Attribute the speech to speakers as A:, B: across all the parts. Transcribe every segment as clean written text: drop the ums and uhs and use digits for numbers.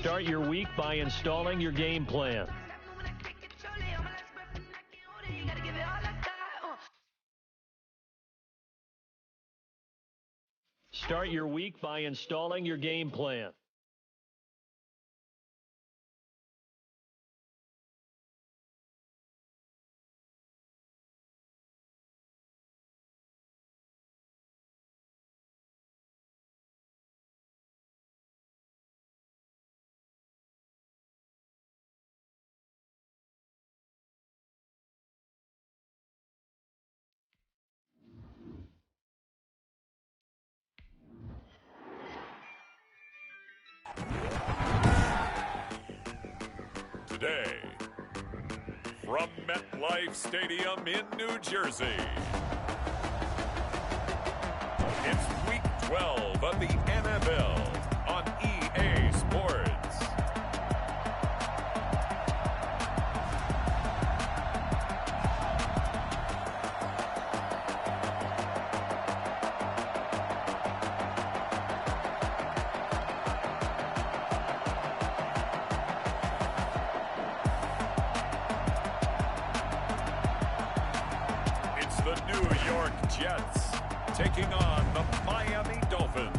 A: Start your week by installing your game plan. Start your week by installing your game plan.
B: Today, from MetLife Stadium in New Jersey, it's Week 12 of the NFL on EA Sports. Jets taking on the Miami Dolphins.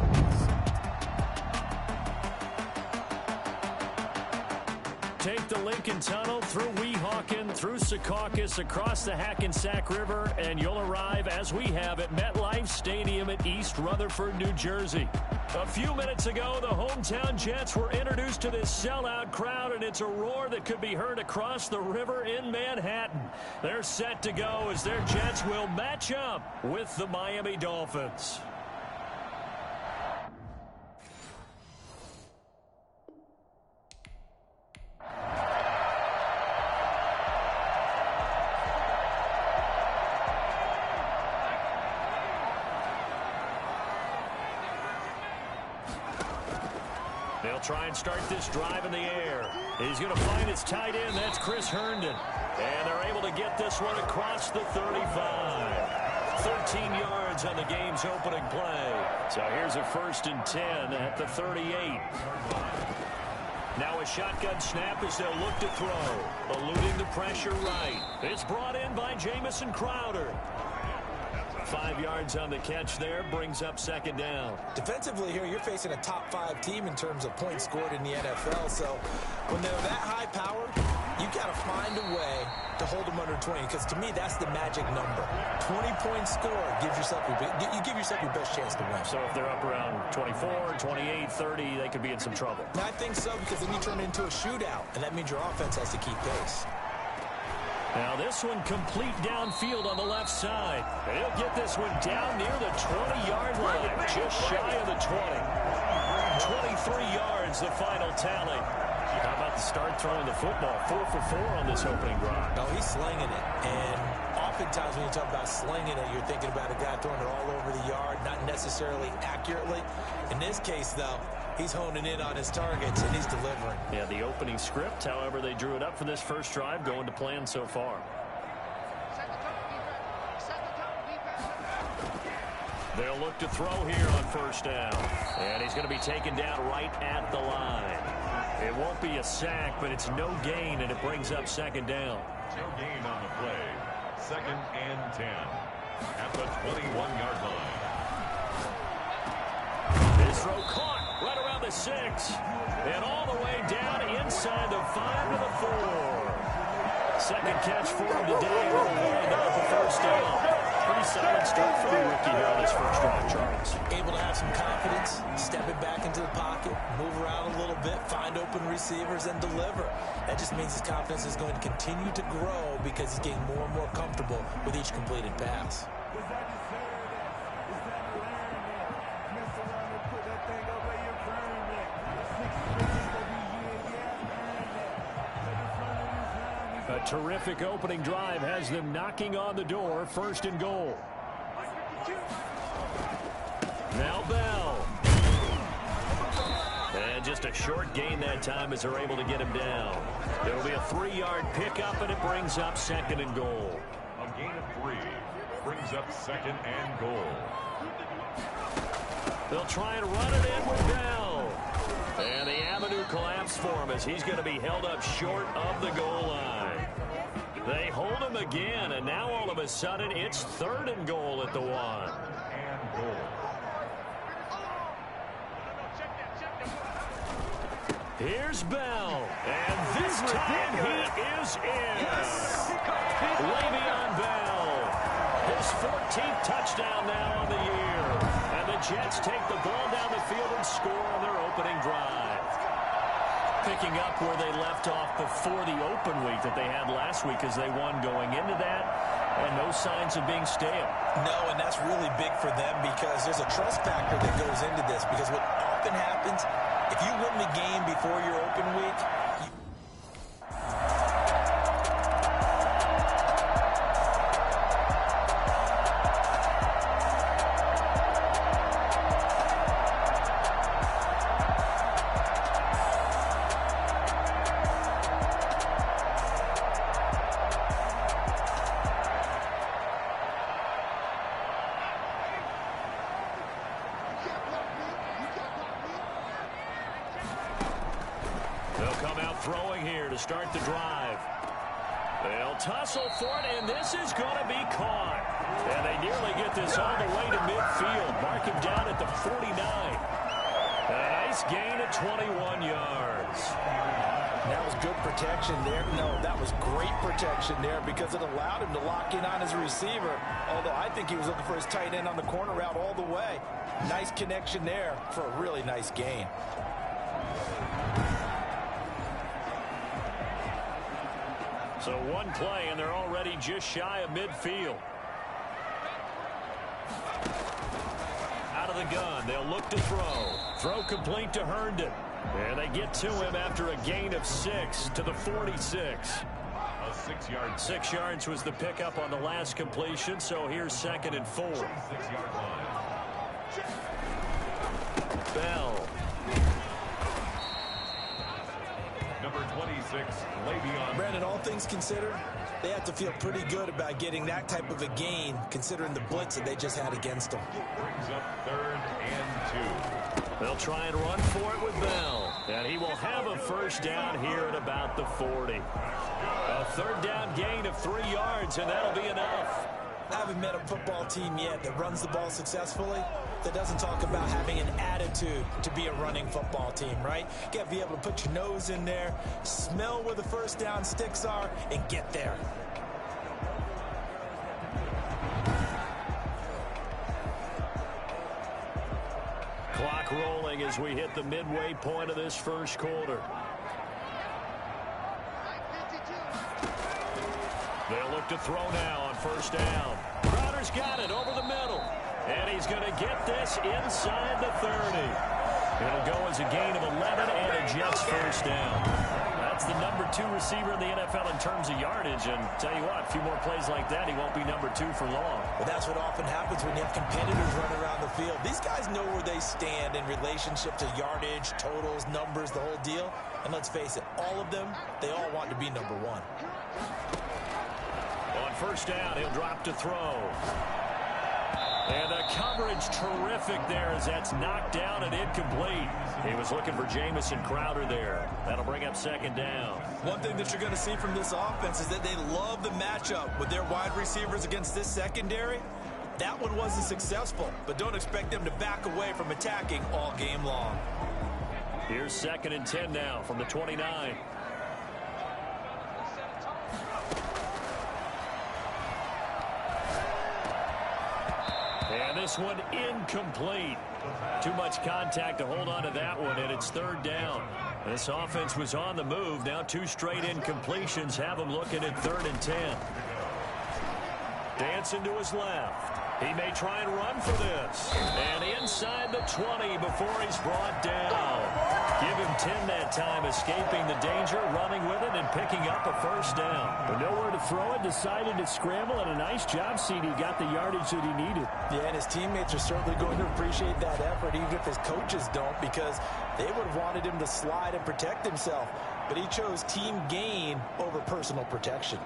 A: Take the Lincoln Tunnel through Weehawken, through Secaucus, across the Hackensack River, and you'll arrive, as we have, at MetLife Stadium at East Rutherford, New Jersey. A few minutes ago, the hometown Jets were introduced to this sellout crowd, and it's a roar that could be heard across the river in Manhattan. They're set to go as their Jets will match up with the Miami Dolphins. They'll try and start this drive in the air. He's going to find his tight end. That's Chris Herndon. And they're able to get this one across the 35. 13 yards on the game's opening play. So here's a 1st and 10 at the 38. Now a shotgun snap as they'll look to throw. Eluding the pressure right. It's brought in by Jamison Crowder. 5 yards on the catch there, brings up 2nd down.
C: Defensively here, you're facing a top 5 team in terms of points scored in the NFL. So when they're that high powered, you got to find a way to hold them under 20, because to me, that's the magic number. 20-point score gives yourself you give yourself your best chance to win.
A: So if they're up around 24, 28, 30, they could be in some trouble.
C: I think so, because then you turn it into a shootout, and that means your offense has to keep pace.
A: Now this one complete downfield on the left side. And he'll get this one down near the 20-yard line, just shy of the 20. 23 yards, the final tally. How about the start throwing the football? 4 for 4 on this opening drive.
C: No, he's slinging it. And oftentimes when you talk about slinging it, you're thinking about a guy throwing it all over the yard, not necessarily accurately. In this case, though, he's honing in on his targets, and he's delivering.
A: Yeah, the opening script, however, they drew it up for this first drive, going to plan so far. They'll look to throw here on 1st down. And he's going to be taken down right at the line. It won't be a sack, but it's no gain, and it brings up 2nd down.
B: No gain on the play. 2nd and 10 at the 21-yard line.
A: This throw caught right around the 6, and all the way down inside the 5 to the 4. 2nd catch for him today. Will wind up the 1st down. Pretty solid start for the rookie here on his first drive, Charles.
C: Able to have some confidence, step it back into the pocket, move around a little bit, find open receivers, and deliver. That just means his confidence is going to continue to grow because he's getting more and more comfortable with each completed pass.
A: A terrific opening drive has them knocking on the door. 1st and goal. Now Bell. And just a short gain that time as they're able to get him down. There will be a 3-yard pickup, and it brings up 2nd and goal.
B: A gain of 3 brings up 2nd and goal.
A: They'll try and run it in with Bell. And the avenue collapse for him as he's going to be held up short of the goal line. They hold him again, and now all of a sudden it's 3rd and goal at the 1. Here's Bell, and this time he is in. Le'Veon Bell, his 14th touchdown now on the year. And the Jets take the ball down the field and score on their opening drive. Picking up where they left off before the open week that they had last week as they won going into that. And no signs of being stale.
C: No, and that's really big for them because there's a trust factor that goes into this. Because what often happens, if you win the game before your open week,
A: throwing here to start the drive. They'll tussle for it, and this is going to be caught. And they nearly get this all the way to midfield. Mark him down at the 49. A nice gain of 21 yards.
C: That was good protection there. No, that was great protection there because it allowed him to lock in on his receiver. Although I think he was looking for his tight end on the corner route all the way. Nice connection there for a really nice gain.
A: So one play, and they're already just shy of midfield. Out of the gun, they'll look to throw. Throw complete to Herndon. And they get to him after a gain of 6 to the 46. 6 yards was the pickup on the last completion, so here's 2nd and 4. Bell.
B: Number 26, Le'Veon.
C: Brandon, all things considered, they have to feel pretty good about getting that type of a gain, considering the blitz that they just had against them.
B: Brings up 3rd and 2.
A: They'll try and run for it with Bell. And he will have a first down here at about the 40. A 3rd down gain of 3 yards, and that'll be enough.
C: I haven't met a football team yet that runs the ball successfully that doesn't talk about having an attitude to be a running football team, right? You got to be able to put your nose in there, smell where the first down sticks are, and get there.
A: Clock rolling as we hit the midway point of this first quarter. They'll look to throw now on first down. Crowder's got it over the middle. And he's going to get this inside the 30. It'll go as a gain of 11 and a Jets first down. That's the number 2 receiver in the NFL in terms of yardage. And tell you what, a few more plays like that, he won't be number 2 for long.
C: Well, that's what often happens when you have competitors running around the field. These guys know where they stand in relationship to yardage, totals, numbers, the whole deal. And let's face it, all of them, they all want to be number 1.
A: On first down, he'll drop to throw. And the coverage terrific there as that's knocked down and incomplete. He was looking for Jamison Crowder there. That'll bring up 2nd down.
C: One thing that you're going to see from this offense is that they love the matchup with their wide receivers against this secondary. That one wasn't successful, but don't expect them to back away from attacking all game long.
A: Here's 2nd and 10 now from the 29. And this one incomplete. Too much contact to hold on to that one, and it's 3rd down. This offense was on the move. Now 2 straight incompletions have them looking at 3rd and 10. Dancing to his left. He may try and run for this. And inside the 20 before he's brought down. Give him 10 that time, escaping the danger, running with it, and picking up a first down.
D: But nowhere to throw it, decided to scramble, and a nice job, CD. Got the yardage that he needed.
C: Yeah, and his teammates are certainly going to appreciate that effort, even if his coaches don't, because they would have wanted him to slide and protect himself. But he chose team gain over personal protection.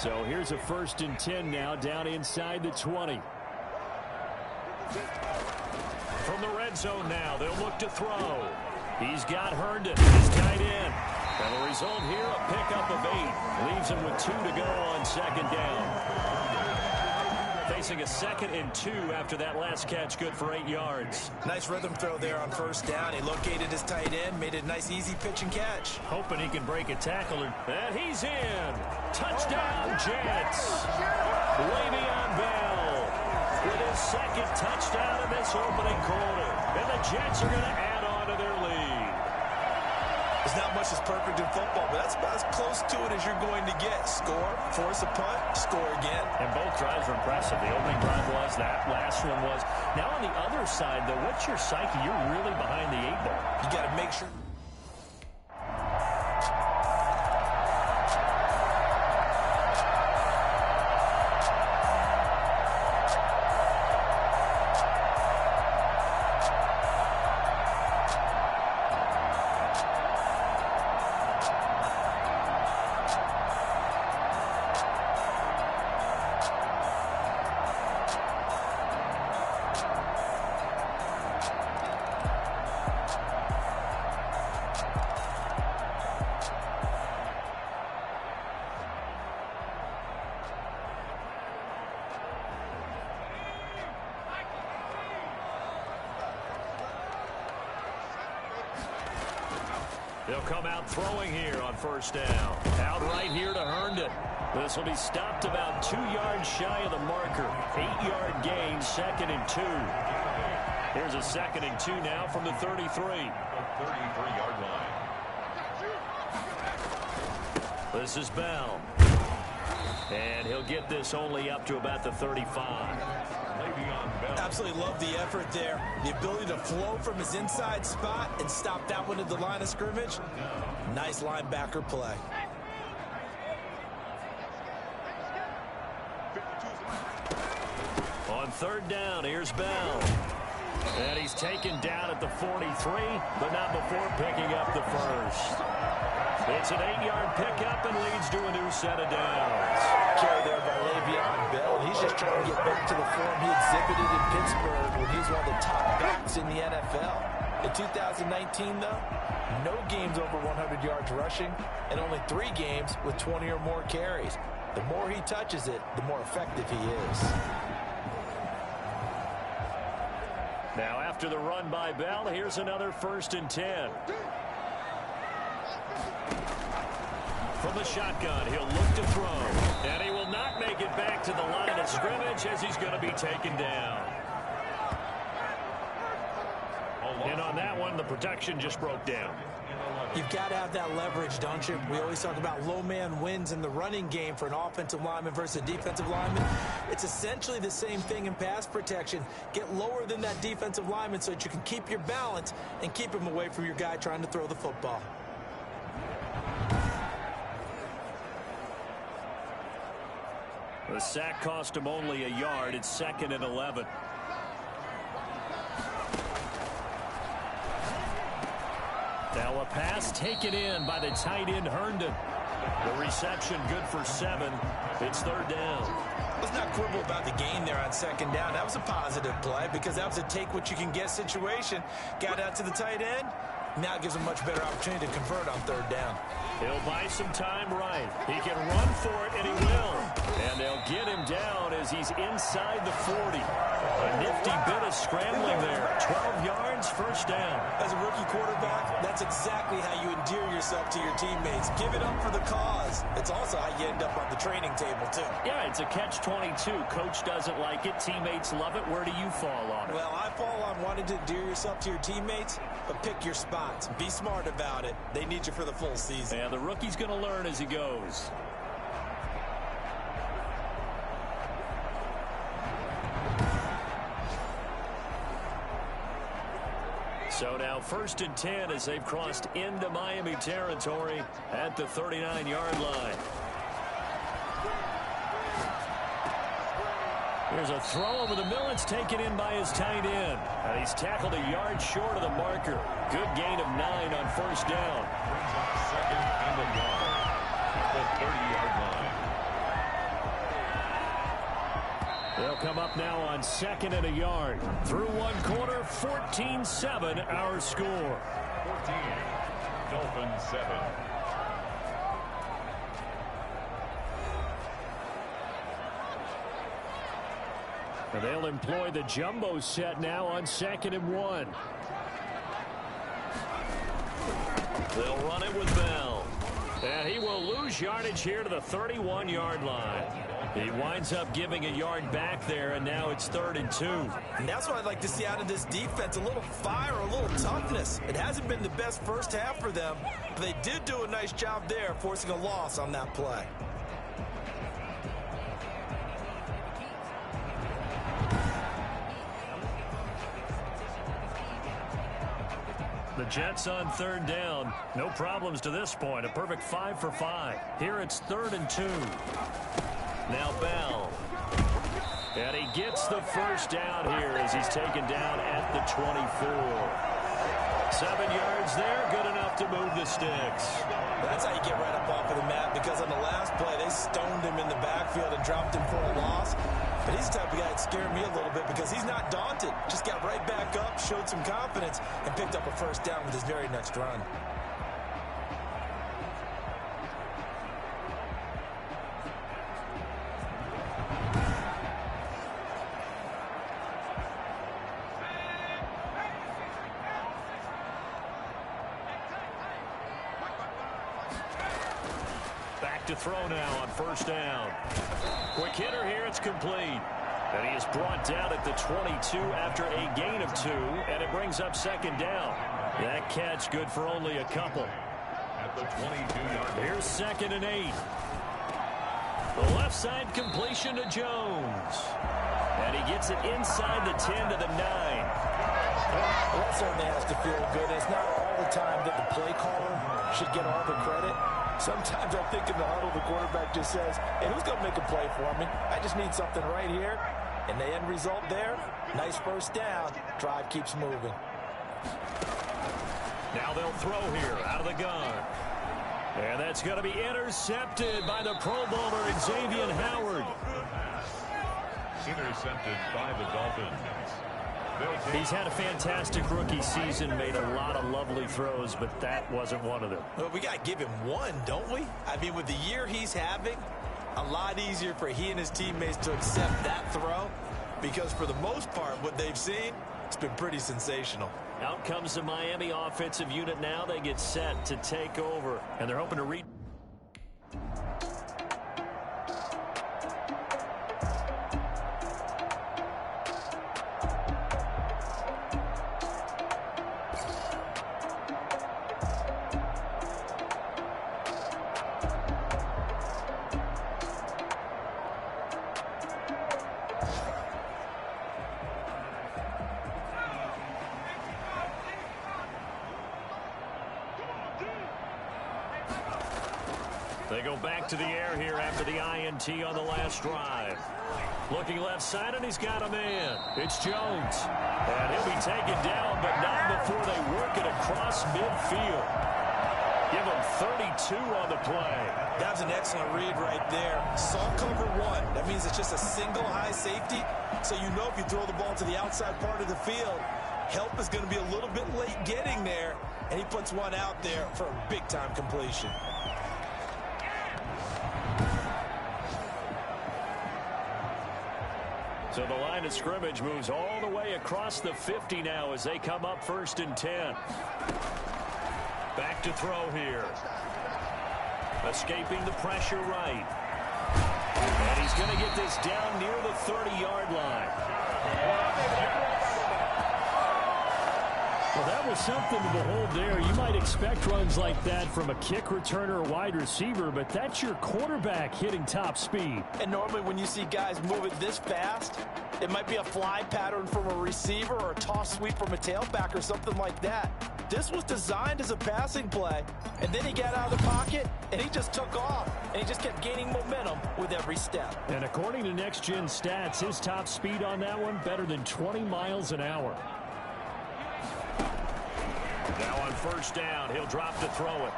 A: So here's a 1st and 10 now down inside the 20. From the red zone now, they'll look to throw. He's got Herndon, his tight end. And the result here, a pickup of 8. Leaves him with 2 to go on 2nd down. Facing a 2nd and 2 after that last catch, good for 8 yards.
C: Nice rhythm throw there on 1st down. He located his tight end, made it a nice easy pitch and catch.
A: Hoping he can break a tackle. And he's in. Touchdown, Jets. Le'Veon Bell with his 2nd touchdown in this opening quarter. And the Jets are going to add on to their lead.
C: There's not much that's perfect in football, but that's about as close to it as you're going to get. Score, force a punt, score again.
A: And both drives were impressive. The opening drive was, that last one was. Now on the other side, though, what's your psyche? You're really behind the 8 ball.
C: You got to make sure.
A: They'll come out throwing here on 1st down. Out right here to Herndon. This will be stopped about 2 yards shy of the marker. 8-yard gain, 2nd and 2. Here's a 2nd and 2 now from the 33.
B: 33-yard line.
A: This is Bell. And he'll get this only up to about the 35.
C: Absolutely love the effort there. The ability to flow from his inside spot and stop that one at the line of scrimmage. Nice linebacker play.
A: On 3rd down, here's Bell. And he's taken down at the 43, but not before picking up the 1st. It's an 8-yard pickup and leads to a new set of downs.
C: Carry there by Le'Veon Bell, and he's just trying to get back to the form he exhibited in Pittsburgh when he was one of the top backs in the NFL. In 2019, though, no games over 100 yards rushing, and only 3 games with 20 or more carries. The more he touches it, the more effective he is.
A: Now after the run by Bell, here's another 1st and 10. From the shotgun, he'll look to throw. And he will not make it back to the line of scrimmage as he's going to be taken down. And on that one, the protection just broke down.
C: You've got to have that leverage, don't you? We always talk about low man wins in the running game for an offensive lineman versus a defensive lineman. It's essentially the same thing in pass protection. Get lower than that defensive lineman so that you can keep your balance and keep him away from your guy trying to throw the football.
A: The sack cost him only a yard. It's 2nd and 11. Now a pass taken in by the tight end Herndon. The reception good for 7. It's 3rd down.
C: Let's not quibble about the gain there on 2nd down. That was a positive play because that was a take-what-you-can-get situation. Got out to the tight end. Now it gives him much better opportunity to convert on 3rd down.
A: He'll buy some time right. He can run for it, and he will. And they'll get him down as he's inside the 40. A nifty bit of scrambling there. 12 yards, 1st down.
C: As a rookie quarterback, that's exactly how you endear yourself to your teammates. Give it up for the cause. It's also how you end up on the training table, too.
A: Yeah, it's a catch-22. Coach doesn't like it. Teammates love it. Where do you fall on it?
C: Well, I fall on wanting to endear yourself to your teammates, but pick your spots. Be smart about it. They need you for the full season.
A: And the rookie's going to learn as he goes. So now 1st and 10 as they've crossed into Miami territory at the 39-yard line. There's a throw over the middle. It's taken in by his tight end. And he's tackled a yard short of the marker. Good gain of 9 on 1st down.
B: Brings up 2nd and 1 at the 30-yard line.
A: They'll come up now on 2nd and a yard. Through one quarter, 14-7 our score.
B: 14, Dolphins 7.
A: They'll employ the jumbo set now on 2nd and 1. They'll run it with Bell. And he will lose yardage here to the 31-yard line. He winds up giving a yard back there, and now it's 3rd and 2.
C: And that's what I'd like to see out of this defense, a little fire, a little toughness. It hasn't been the best first half for them, but they did do a nice job there, forcing a loss on that play.
A: The Jets on 3rd down. No problems to this point. A perfect 5 for 5. Here it's 3rd and 2. Now Bell. And he gets the first down here as he's taken down at the 24. 7 yards there. Good enough to move the sticks.
C: That's how you get right up off of the mat, because on the last play, they stoned him in the backfield and dropped him for a loss. But he's the type of guy that scared me a little bit because he's not daunted. Just got right back up, showed some confidence, and picked up a first down with his very next run.
A: Back to throw now on 1st down. Quick hitter here, it's complete. And he is brought down at the 22 after a gain of 2, and it brings up 2nd down. That catch good for only a couple.
B: At the 22-yard line.
A: Here's 2nd and 8. The left side completion to Jones. And he gets it inside the 10 to the 9.
C: Well, that certainly has to feel good. It's not all the time that the play caller should get all the credit. Sometimes I think in the huddle, the quarterback just says, hey, who's going to make a play for me? I just need something right here. And the end result there, nice first down. Drive keeps moving.
A: Now they'll throw here out of the gun. And that's going to be intercepted by the Pro Bowler, Xavier Howard.
B: Intercepted by the Dolphins.
A: He's had a fantastic rookie season, made a lot of lovely throws, but that wasn't one of them.
C: Well, we got to give him one, don't we? I mean, with the year he's having, a lot easier for he and his teammates to accept that throw, because for the most part, what they've seen, it's been pretty sensational.
A: Out comes the Miami offensive unit now. They get set to take over, and they're hoping to read. They go back to the air here after the INT on the last drive. Looking left side, and he's got a man. It's Jones. And he'll be taken down, but not before they work it across midfield. Give him 32 on the play.
C: That was an excellent read right there. Saw cover 1. That means it's just a single high safety. So you know if you throw the ball to the outside part of the field, help is going to be a little bit late getting there. And he puts one out there for a big-time completion.
A: So the line of scrimmage moves all the way across the 50 now as they come up 1st and 10. Back to throw here. Escaping the pressure right. And he's going to get this down near the 30-yard line. Well, that was something to behold there. You might expect runs like that from a kick returner or wide receiver, but that's your quarterback hitting top speed.
C: And normally when you see guys moving this fast, it might be a fly pattern from a receiver or a toss sweep from a tailback or something like that. This was designed as a passing play, and then he got out of the pocket, and he just took off, and he just kept gaining momentum with every step.
A: And according to Next Gen Stats, his top speed on that one, better than 20 miles an hour. Now on 1st down, he'll drop to throw it.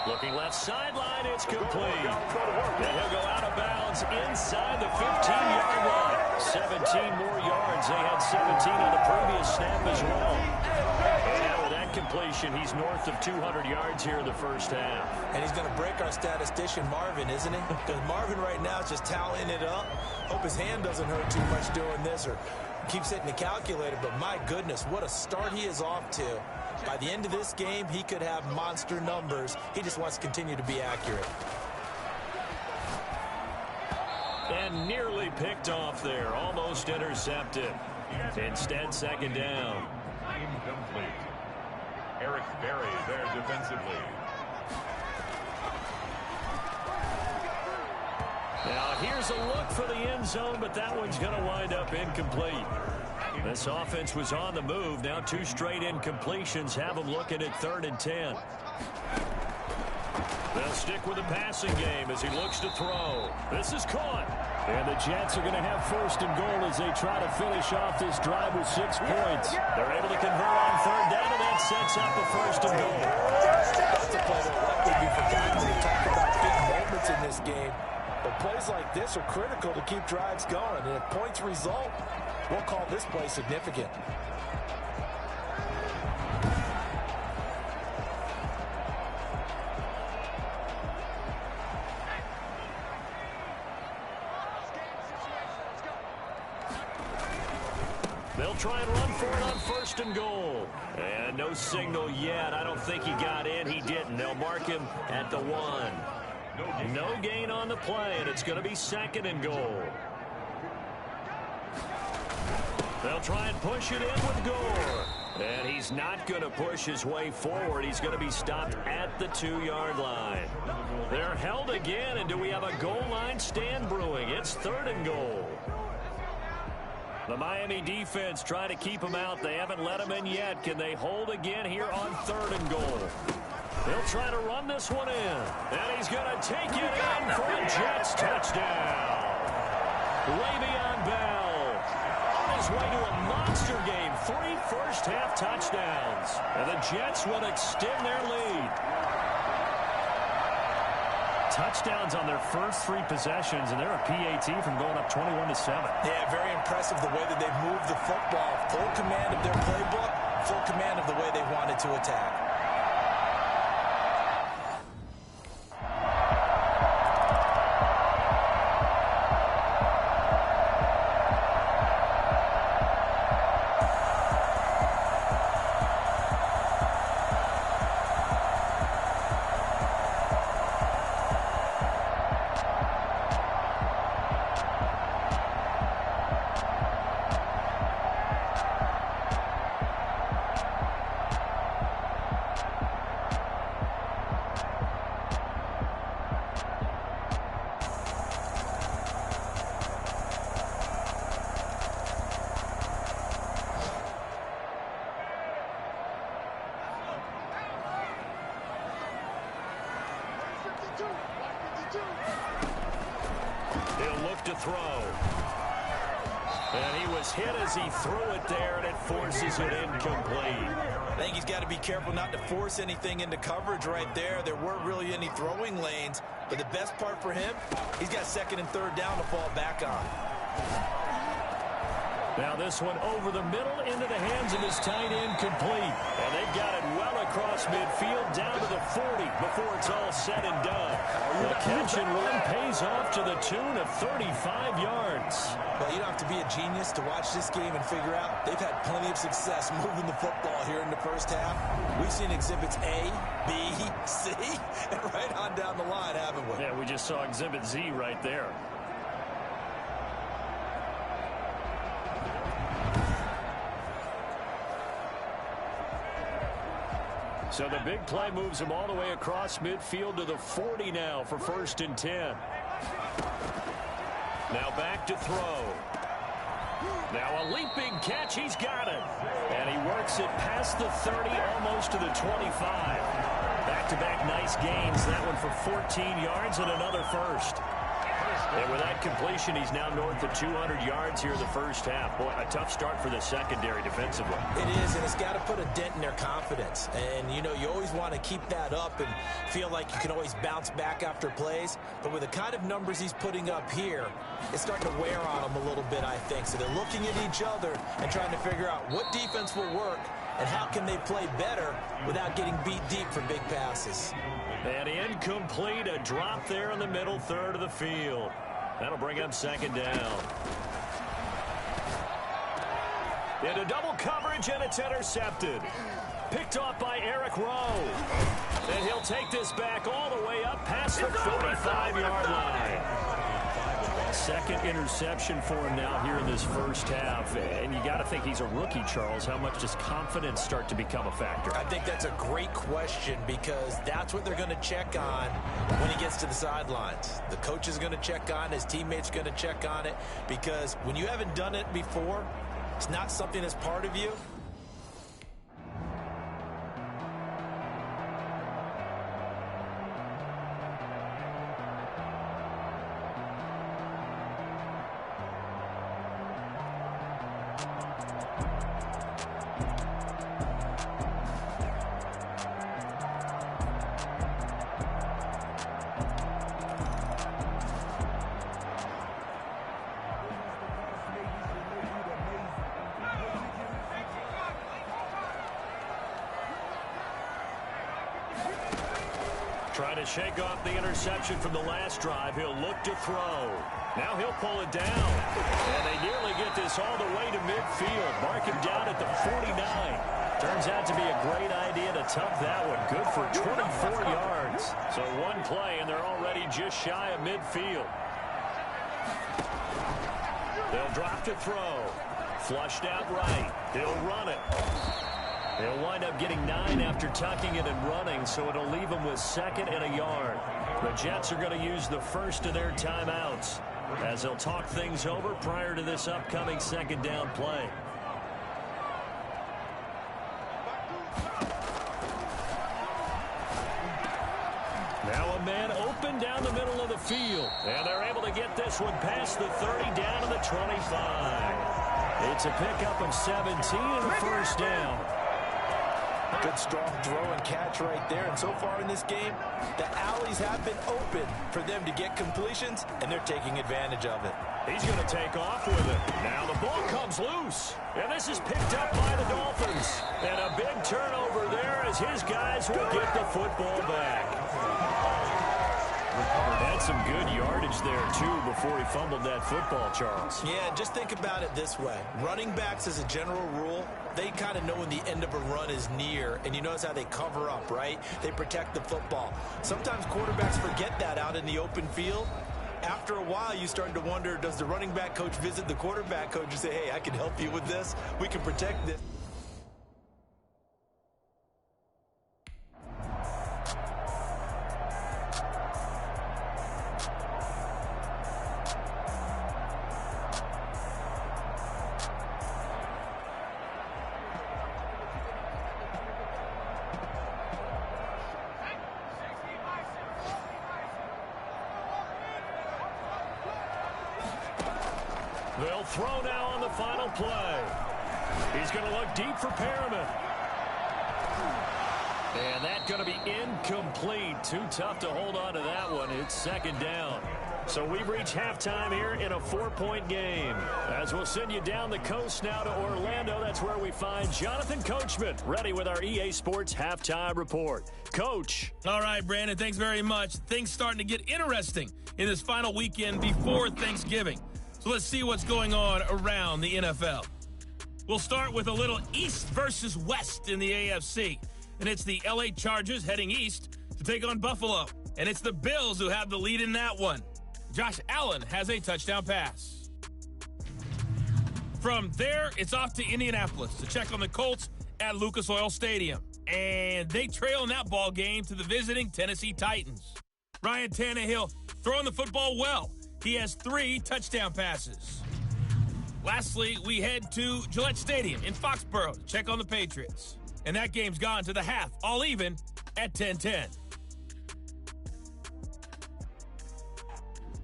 A: Looking left sideline, it's complete. And he'll go out of bounds inside the 15-yard line. 17 more yards. They had 17 on the previous snap as well. And now with that completion, he's north of 200 yards here in the first half.
C: And he's going to break our statistician Marvin, isn't he? Because Marvin right now is just tallying it up. Hope his hand doesn't hurt too much doing this or keeps hitting the calculator. But my goodness, what a start he is off to. By the end of this game, he could have monster numbers. He just wants to continue to be accurate.
A: And nearly picked off there. Almost intercepted. Instead, second down.
B: Incomplete. Eric Berry there defensively.
A: Now, here's a look for the end zone, but that one's going to wind up incomplete. This offense was on the move. Now 2 straight incompletions have them looking at 3rd and 10. They'll stick with the passing game as he looks to throw. This is caught.
D: And the Jets are going to have 1st and goal as they try to finish off this drive with 6 points.
A: They're able to convert on 3rd down, and that sets up the 1st and goal.
C: That's a play that likely be forgotten when we talk about big moments in this game. But plays like this are critical to keep drives going. And if points result, we'll call this play significant.
A: They'll try and run for it on 1st and goal. And no signal yet. I don't think he got in. He didn't. They'll mark him at the 1. No gain on the play, and it's going to be 2nd and goal. They'll try and push it in with Gore. And he's not going to push his way forward. He's going to be stopped at the 2-yard line. They're held again, and do we have a goal line stand brewing? It's 3rd and goal. The Miami defense trying to keep him out. They haven't let him in yet. Can they hold again here on 3rd and goal? They'll try to run this one in. And he's going to take it in for a Jets touchdown. Le'Veon Bell on his way to a monster game. 3 first-half touchdowns. And the Jets will extend their lead. Touchdowns on their first 3 possessions, and they're a PAT from going up 21-7.
C: Yeah, very impressive the way that they've moved the football. Full command of their playbook, full command of the way they wanted to attack.
A: He'll look to throw. And he was hit as he threw it there, and it forces it incomplete.
C: I think he's got to be careful not to force anything into coverage right there. There weren't really any throwing lanes, but the best part for him, he's got 2nd and 3rd down to fall back on.
A: Now this one over the middle into the hands of his tight end, complete. And they've got it well across midfield down to the 40 before it's all said and done. The catch and run pays off to the tune of 35 yards.
C: Well, you don't have to be a genius to watch this game and figure out they've had plenty of success moving the football here in the first half. We've seen exhibits A, B, C, and right on down the line, haven't we?
A: Yeah, we just saw exhibit Z right there. So the big play moves him all the way across midfield to the 40 now for 1st and 10. Now back to throw. Now a leaping catch. He's got it. And he works it past the 30, almost to the 25. Back-to-back nice gains. That one for 14 yards and another first. And with that completion, he's now north of 200 yards here in the first half. Boy, a tough start for the secondary defensively.
C: It is, and it's got to put a dent in their confidence. And, you know, you always want to keep that up and feel like you can always bounce back after plays. But with the kind of numbers he's putting up here, it's starting to wear on them a little bit, I think. So they're looking at each other and trying to figure out what defense will work and how can they play better without getting beat deep for big passes.
A: And incomplete, a drop there in the middle third of the field. That'll bring up second down. Into double coverage, and it's intercepted. Picked off by Eric Rowe. And he'll take this back all the way up past the 45-yard line. Second interception for him now here in this first half. And you got to think he's a rookie, Charles. How much does confidence start to become a factor?
C: I think that's a great question because that's what they're going to check on when he gets to the sidelines. The coach is going to check on, his teammates are going to check on it because when you haven't done it before, it's not something that's part of you.
A: Trying to shake off the interception from the last drive. He'll look to throw. Now he'll pull it down. And they nearly get this all the way to midfield. Mark him down at the 49. Turns out to be a great idea to tuck that one. Good for 24 yards. So one play, and they're already just shy of midfield. They'll drop to throw. Flushed out right. They'll run it. They'll wind up getting 9 after tucking it and running, so it'll leave them with second and a yard. The Jets are going to use the first of their timeouts as they'll talk things over prior to this upcoming second down play. Now a man open down the middle of the field, and they're able to get this one past the 30 down to the 25. It's a pickup of 17 and a first down.
C: Good strong throw and catch right there. And so far in this game, the alleys have been open for them to get completions, and they're taking advantage of it.
A: He's going to take off with it. Now the ball comes loose. And this is picked up by the Dolphins. And a big turnover there as his guys will get the football back. Had some good yardage there, too, before he fumbled that football, Charles.
C: Yeah, just think about it this way. Running backs, as a general rule, they kind of know when the end of a run is near, and you notice how they cover up, right? They protect the football. Sometimes quarterbacks forget that out in the open field. After a while, you start to wonder, does the running back coach visit the quarterback coach and say, hey, I can help you with this? We can protect this.
A: They'll throw now on the final play. He's going to look deep for Perriman. And that's going to be incomplete. Too tough to hold on to that one. It's second down. So we've reached halftime here in a 4-point game. As we'll send you down the coast now to Orlando, that's where we find Jonathan Coachman, ready with our EA Sports Halftime Report. Coach.
E: All right, Brandon, thanks very much. Things starting to get interesting in this final weekend before Thanksgiving. So let's see what's going on around the NFL. We'll start with a little East versus West in the AFC. And it's the LA Chargers heading east to take on Buffalo. And it's the Bills who have the lead in that one. Josh Allen has a touchdown pass. From there, it's off to Indianapolis to check on the Colts at Lucas Oil Stadium. And they trail in that ball game to the visiting Tennessee Titans. Ryan Tannehill throwing the football well. He has 3 touchdown passes. Lastly, we head to Gillette Stadium in Foxborough to check on the Patriots. And that game's gone to the half, all even at 10-10.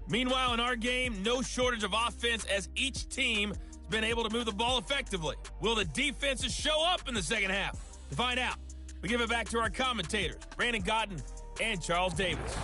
E: Meanwhile, in our game, no shortage of offense as each team has been able to move the ball effectively. Will the defenses show up in the second half? To find out, we give it back to our commentators, Brandon Godden and Charles Davis.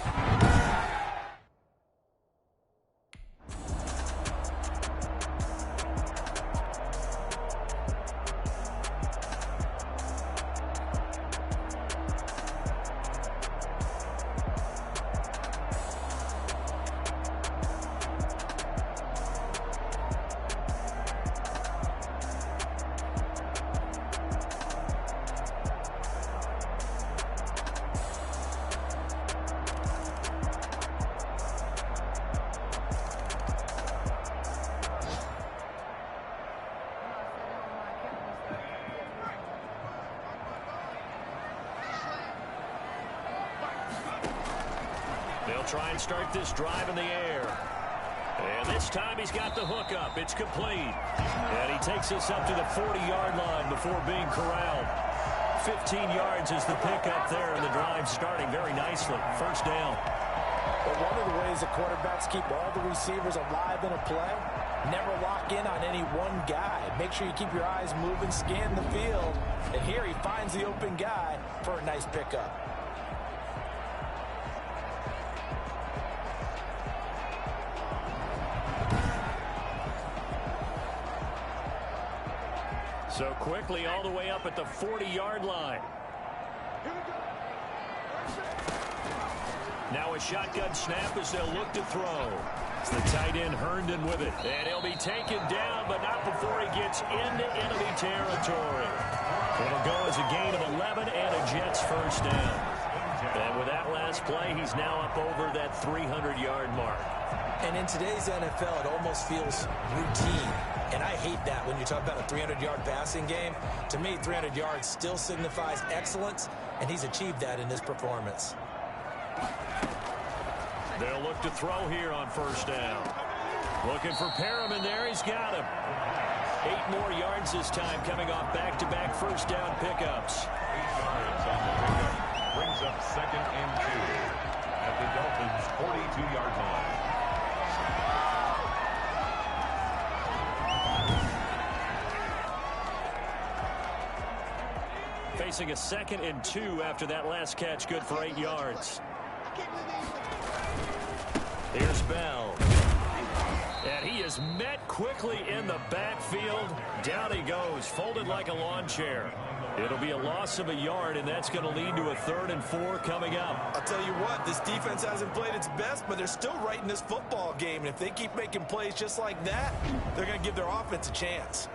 A: They'll try and start this drive in the air. And this time he's got the hook up. It's complete. And he takes us up to the 40-yard line before being corralled. 15 yards is the pickup there, and the drive starting very nicely. First down.
C: But one of the ways the quarterbacks keep all the receivers alive in a play, never lock in on any one guy. Make sure you keep your eyes moving, scan the field. And here he finds the open guy for a nice pickup.
A: So quickly all the way up at the 40-yard line. Now a shotgun snap as they'll look to throw. It's the tight end Herndon with it. And he'll be taken down, but not before he gets into enemy territory. It'll go as a gain of 11 and a Jets first down. And with that last play, he's now up over that 300-yard mark.
C: And in today's NFL, it almost feels routine. And I hate that when you talk about a 300-yard passing game. To me, 300 yards still signifies excellence, and he's achieved that in this performance.
A: They'll look to throw here on first down. Looking for Perriman there. He's got him. 8 more yards this time, coming off back-to-back first down pickups.
B: 8 yards on the pickup. Brings up 2nd and 2 at the Dolphins' 42-yard line.
A: Facing a 2nd and 2 after that last catch, good for 8 yards. Here's Bell. And he is met quickly in the backfield. Down he goes, folded like a lawn chair. It'll be a loss of a yard, and that's going to lead to a 3rd and 4 coming up.
C: I'll tell you what, this defense hasn't played its best, but they're still right in this football game. And if they keep making plays just like that, they're going to give their offense a chance.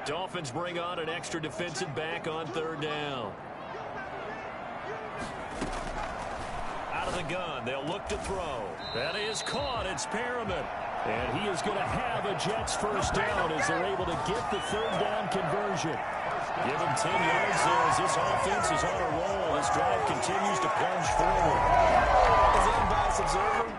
A: Dolphins bring on an extra defensive back on 3rd down. Out of the gun, they'll look to throw. That is caught. It's Perriman. And he is going to have a Jets first down as they're able to get the 3rd down conversion. Give him 10 yards there as this offense is on a roll. This drive continues to plunge forward.
C: As an unbiased observer,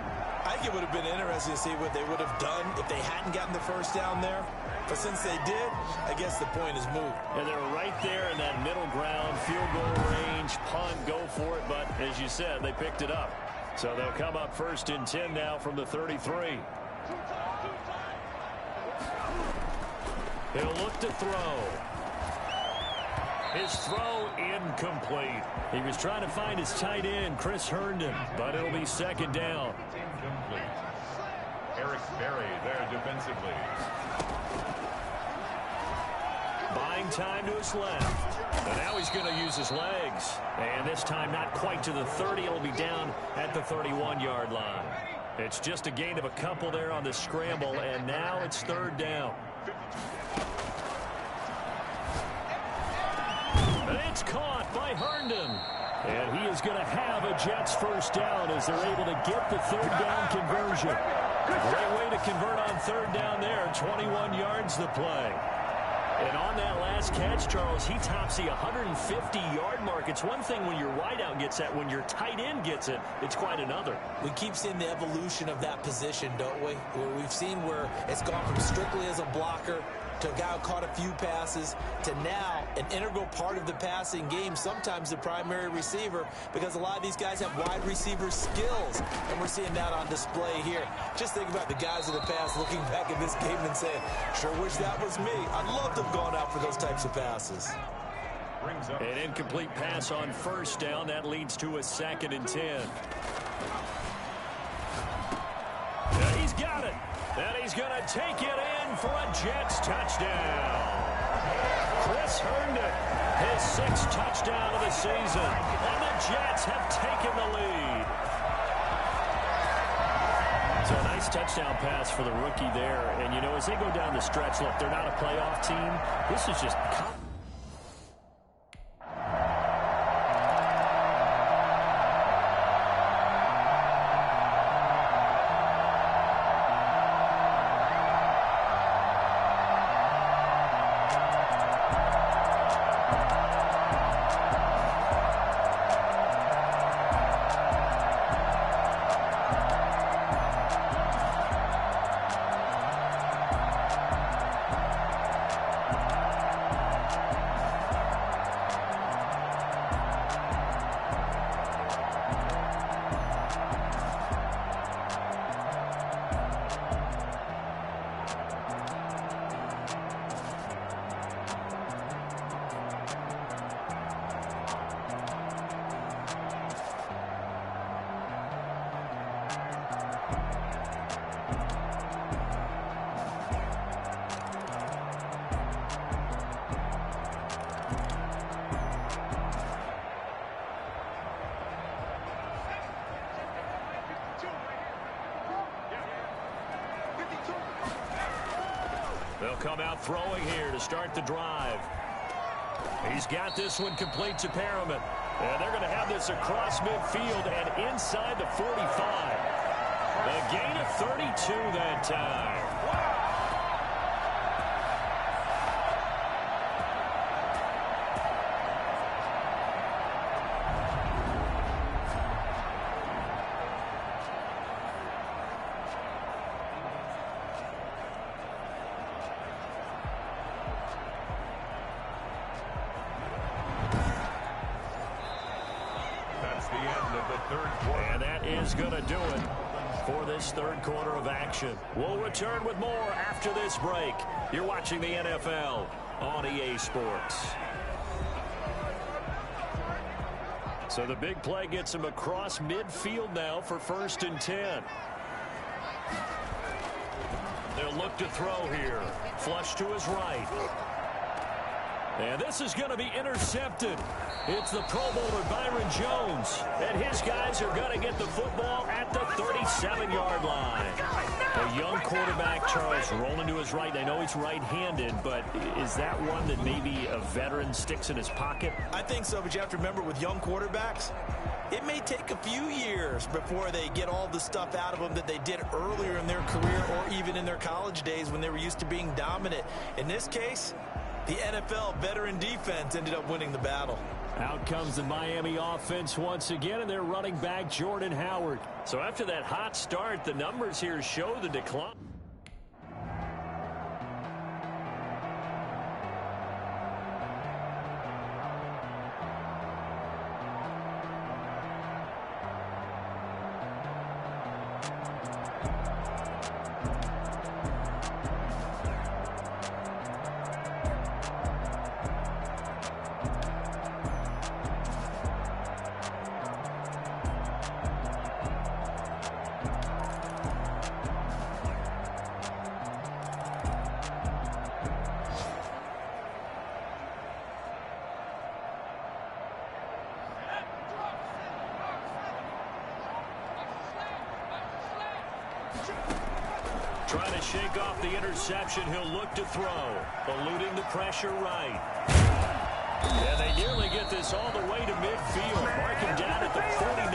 C: I think it would have been interesting to see what they would have done if they hadn't gotten the first down there. But since they did, I guess the point is moved.
A: And they're right there in that middle ground, field goal range, punt, go for it. But as you said, they picked it up. So they'll come up 1st and 10 now from the 33. He'll look to throw. His throw incomplete. He was trying to find his tight end, Chris Herndon, but it'll be 2nd down.
B: Incomplete. Eric Berry there defensively.
A: Buying time to his left. And now he's going to use his legs. And this time not quite to the 30. It'll be down at the 31-yard line. It's just a gain of a couple there on the scramble, and now it's 3rd down. And it's caught by Herndon. And he is going to have a Jets first down as they're able to get the 3rd down conversion. Great way to convert on 3rd down there. 21 yards the play. And on that last catch, Charles, he tops the 150-yard mark. It's one thing when your wideout gets that. When your tight end gets it, it's quite another.
C: We keep seeing the evolution of that position, don't we? Where we've seen where it's gone from strictly as a blocker to a guy who caught a few passes to now an integral part of the passing game, sometimes the primary receiver, because a lot of these guys have wide receiver skills, and we're seeing that on display here. Just think about the guys of the past looking back at this game and saying, sure wish that was me. I'd love to have gone out for those types of passes.
A: An incomplete pass on first down. That leads to a 2nd and 10. Yeah, he's got it. And he's going to take it in for a Jets touchdown. Chris Herndon, his 6th touchdown of the season. And the Jets have taken the lead. So a nice touchdown pass for the rookie there. And, you know, as they go down the stretch, look, they're not a playoff team. This is just they'll come out throwing here to start the drive. He's got this one complete to Perriman. And they're going to have this across midfield and inside the 45. A gain of 32 that time. And that is going to do it for this 3rd quarter of action. We'll return with more after this break. You're watching the NFL on EA Sports. So the big play gets him across midfield now for 1st and 10. They'll look to throw here. Flush to his right. And this is going to be intercepted. It's the Pro Bowler Byron Jones. And his guys are going to get the football at the 37-yard line. A young quarterback, Charles, rolling to his right. I know he's right-handed, but is that one that maybe a veteran sticks in his pocket?
C: I think so, but you have to remember with young quarterbacks, it may take a few years before they get all the stuff out of them that they did earlier in their career or even in their college days when they were used to being dominant. In this case, the NFL veteran defense ended up winning the battle.
A: Out comes the Miami offense once again, and their running back, Jordan Howard. So after that hot start, the numbers here show the decline. Trying to shake off the interception. He'll look to throw. Eluding the pressure right. And they nearly get this all the way to midfield. Marking down at the 49.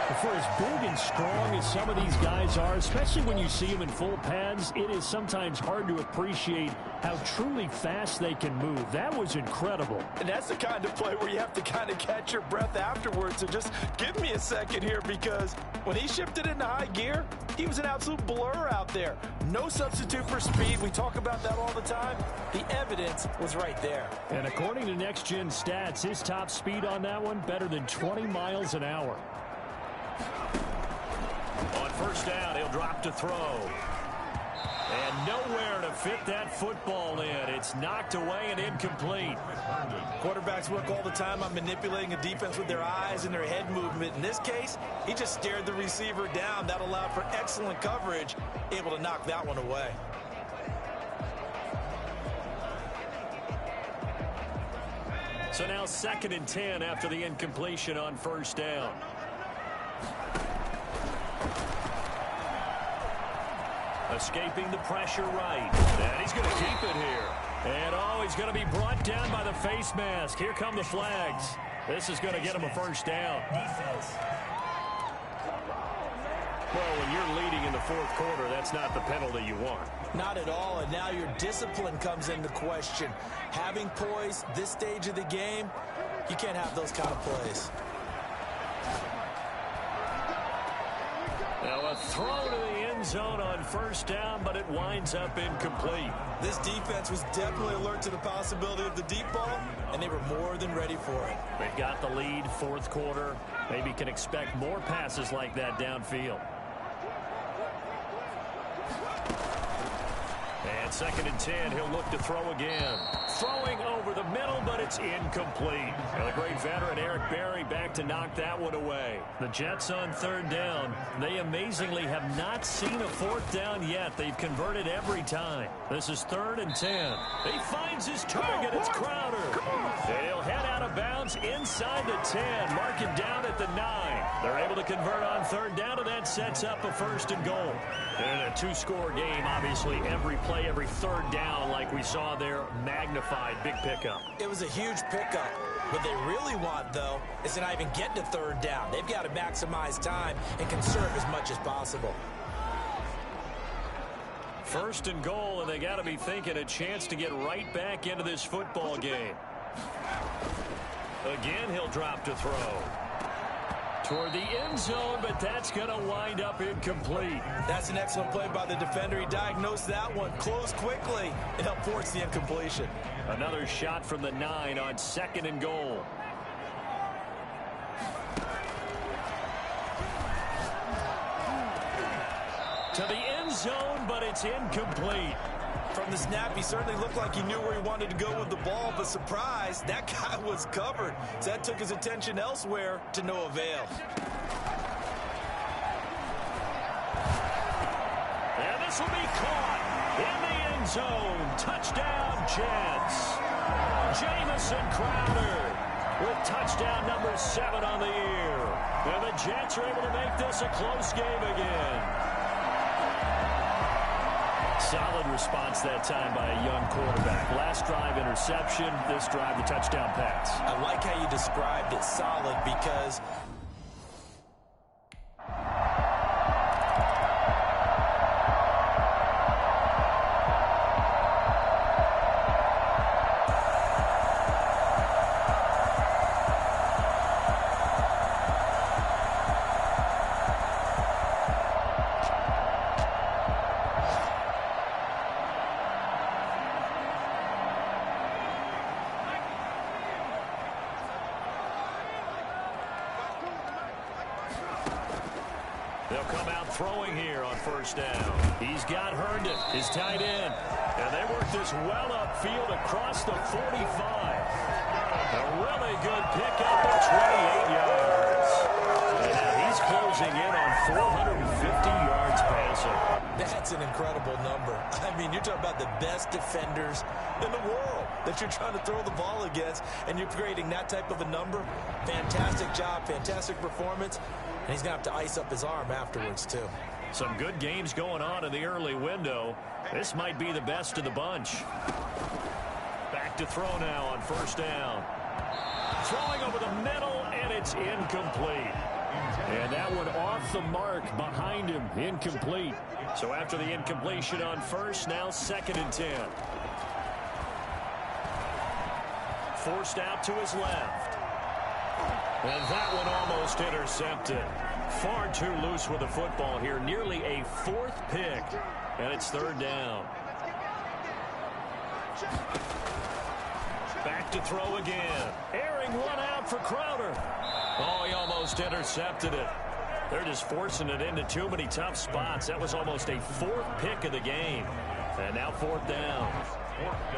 A: For as big and strong as some of these guys are, especially when you see them in full pads, it is sometimes hard to appreciate how truly fast they can move. That was incredible.
C: And that's the kind of play where you have to kind of catch your breath afterwards. So just give me a second here, because when he shifted into high gear, he was an absolute blur out there. No substitute for speed. We talk about that all the time. The evidence was right there.
A: And according to Next Gen Stats, his top speed on that one, better than 20 miles an hour.
D: On first down, he'll drop to throw.
A: And nowhere to fit that football in. It's knocked away and incomplete.
C: Quarterbacks work all the time on manipulating a defense with their eyes and their head movement. In this case, he just stared the receiver down. That allowed for excellent coverage, able to knock that one away.
A: So now 2nd and 10 after the incompletion on first down. Escaping the pressure right. And he's going to keep it here. And, he's going to be brought down by the face mask. Here come the flags. This is going to get him a first down. Well, when you're leading in the 4th quarter, that's not the penalty you want.
C: Not at all, and now your discipline comes into question. Having poise this stage of the game, you can't have those kind of plays.
A: Now a throw to the end zone on first down, but it winds up incomplete.
C: This defense was definitely alert to the possibility of the deep ball, and they were more than ready for it.
A: They've got the lead, 4th quarter. Maybe can expect more passes like that downfield. And 2nd and 10, he'll look to throw again. Throwing over the middle, but it's incomplete. And the great veteran Eric Berry back to knock that one away. The Jets on 3rd down. They amazingly have not seen a 4th down yet. They've converted every time. This is 3rd and 10. He finds his target. It's Crowder. And he'll head out of bounds inside the 10. Mark him down at the 9. They're able to convert on 3rd down, and that sets up a 1st and goal. And in a 2-score game, obviously every play, every 3rd down, like we saw there, magnified. Big pickup.
C: It was a huge pickup. What they really want, though, is to not even get to 3rd down. They've got to maximize time and conserve as much as possible.
A: 1st and goal, and they got to be thinking a chance to get right back into this football game. Again, he'll drop to throw. Toward the end zone, but that's going to wind up incomplete.
C: That's an excellent play by the defender. He diagnosed that one, closed quickly, and helped force the incompletion.
A: Another shot from the 9 on 2nd and goal. To the end zone, but it's incomplete.
C: From the snap, he certainly looked like he knew where he wanted to go with the ball, but surprise, that guy was covered. So that took his attention elsewhere to no avail.
A: And this will be caught in the end zone. Touchdown, Jets. Jamison Crowder with touchdown number 7 on the year. And the Jets are able to make this a close game again. Solid response that time by a young quarterback. Last drive, interception. This drive, the touchdown pass.
C: I like how you described it, solid, because
A: they'll come out throwing here on first down. He's got Herndon, his tight end. And they work this well upfield across the 45. A really good pickup at 28 yards. And now he's closing in on 450 yards passing.
C: that's an incredible number. I mean, you're talking about the best defenders in the world that you're trying to throw the ball against, and you're creating that type of a number. Fantastic job, fantastic performance. And he's going to have to ice up his arm afterwards, too.
A: Some good games going on in the early window. This might be the best of the bunch. Back to throw now on first down. Throwing over the middle, and it's incomplete. And that one off the mark behind him, incomplete. So after the incompletion on first, now 2nd and 10. Forced out to his left. And that one almost intercepted. Far too loose with the football here. Nearly a 4th pick. And it's 3rd down. Back to throw again. Airing one out for Crowder. Oh, he almost intercepted it. They're just forcing it into too many tough spots. That was almost a 4th pick of the game. And now 4th down.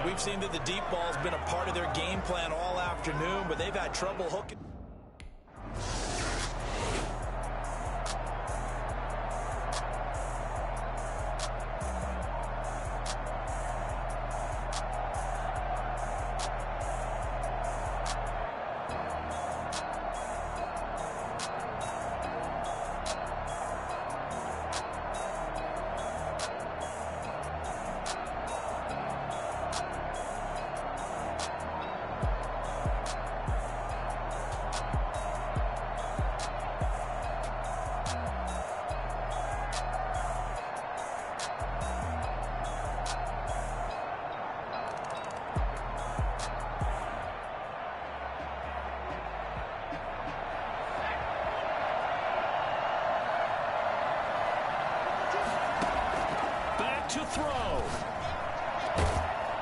C: We've seen that the deep ball's been a part of their game plan all afternoon, but they've had trouble hooking.
A: To throw.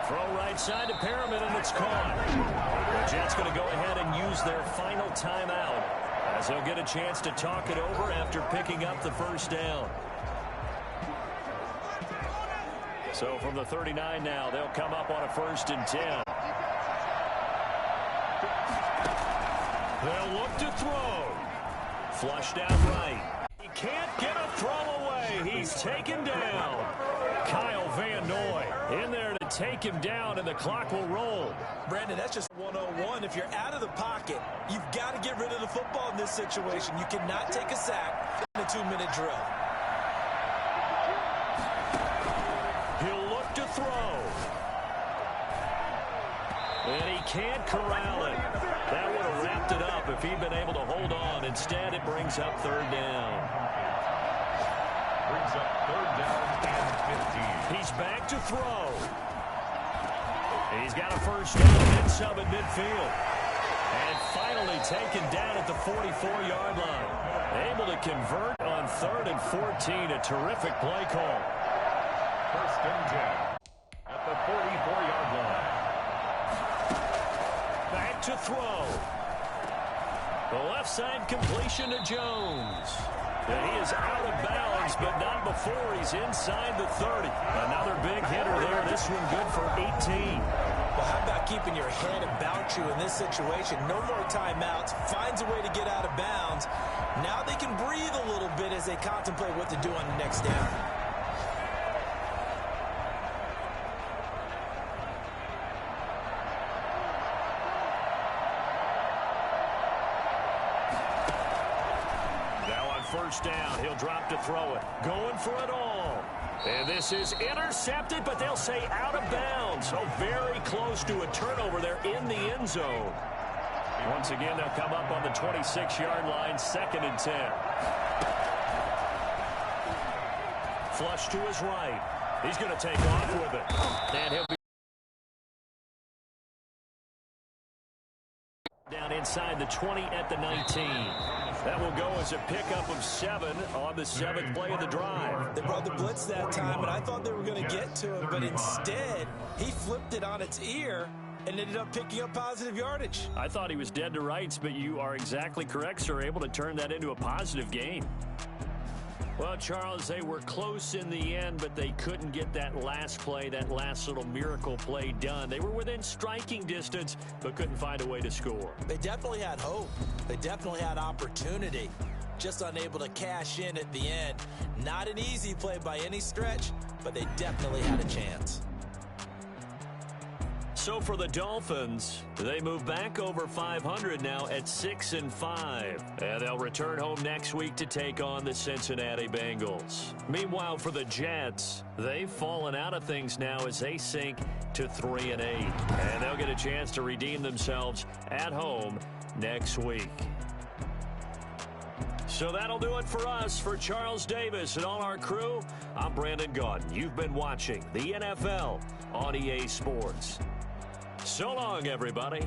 A: Throw right side to Perriman, and it's caught. The Jets going to go ahead and use their final timeout as they'll get a chance to talk it over after picking up the 1st down. So from the 39 now, they'll come up on a 1st and 10. They'll look to throw. Flushed out right. He can't get a throw away. He's taken down. Kyle Van Noy in there to take him down, and the clock will roll.
C: Brandon, that's just 101. If you're out of the pocket, you've got to get rid of the football in this situation. You cannot take a sack in a 2-minute drill.
A: He'll look to throw. And he can't corral it. That would have wrapped it up if he'd been able to hold on. Instead, it brings up 3rd down.
B: Brings up 3rd down and 15.
A: He's back to throw. He's got a 1st down and some at midfield. And finally taken down at the 44-yard line. Able to convert on 3rd and 14. A terrific play call.
B: 1st and 10 at the 44-yard line.
A: Back to throw. The left side completion to Jones. And he is out of bounds, but not before he's inside the 30. Another big hitter there. This one good for 18.
C: Well, how about keeping your head about you in this situation? No more timeouts. Finds a way to get out of bounds. Now they can breathe a little bit as they contemplate what to do on the next down.
A: First down. He'll drop to throw it. Going for it all. And this is intercepted, but they'll say out of bounds. So very close to a turnover there in the end zone. Once again, they'll come up on the 26-yard line, 2nd and 10. Flush to his right. He's going to take off with it. And he'll be down inside the 20 at the 19. That will go as a pickup of 7 on the 7th play of the drive.
C: They brought the blitz that time, and I thought they were going to get to him, but instead, he flipped it on its ear and ended up picking up positive yardage.
A: I thought he was dead to rights, but you are exactly correct, sir. Able to turn that into a positive gain. Well, Charles, they were close in the end, but they couldn't get that last play, that last little miracle play done. They were within striking distance, but couldn't find a way to score.
C: They definitely had hope. They definitely had opportunity. Just unable to cash in at the end. Not an easy play by any stretch, but they definitely had a chance.
A: So for the Dolphins, they move back over 500 now at 6-5. And they'll return home next week to take on the Cincinnati Bengals. Meanwhile, for the Jets, they've fallen out of things now as they sink to 3-8. And they'll get a chance to redeem themselves at home next week. So that'll do it for us. For Charles Davis and all our crew, I'm Brandon Gaudin. You've been watching the NFL on EA Sports. So long, everybody.